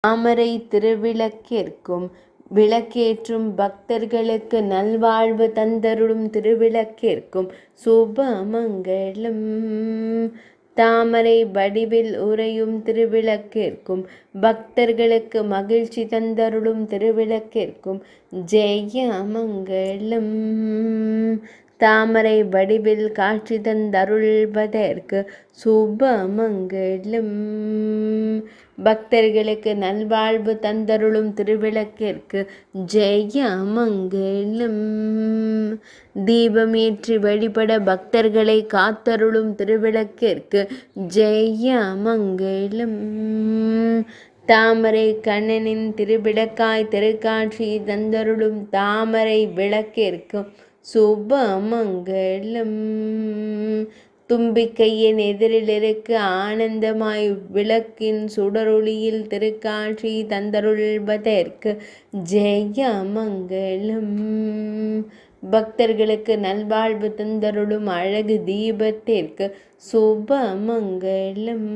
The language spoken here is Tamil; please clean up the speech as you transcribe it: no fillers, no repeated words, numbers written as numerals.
தாமரை திருவிளக்கிற்கும் விளக்கேற்றும் பக்தர்களுக்கு நல்வாழ்வு தந்தருளும் திருவிளக்கிற்கும் சுபமங்களம். தாமரை வடிவில் உறையும் திருவிளக்கிற்கும் பக்தர்களுக்கு மகிழ்ச்சி தந்தருளும் திருவிளக்கிற்கும் ஜெயமங்களம். தாமரை வடிவில் காட்சி தந்தருள்வதற்கு சுபமங்களம். பக்தர்களுக்கு நல்வாழ்வு தந்தருளும் திருவிளக்கிற்கு ஜெயமங்களம். தீபமேற்றி வழிபட பக்தர்களை காத்தருளும் திருவிளக்கிற்கு ஜெயமங்களம். தாமரை கண்ணனின் திருவிளக்காய் திருக்காட்சி தந்தருளும் தாமரை விளக்கிற்கும் சுபமங்களம். தும்பிக்கையின் எதிரில் இருக்க ஆனந்தமாய் விளக்கின் சுடரொளியில் திருக்காட்சி தந்தருள்வதற்கு ஜெயமங்களம். பக்தர்களுக்கு நல்வாழ்வு தந்தருளும் அழகு தீபத்திற்கு சுபமங்களம்.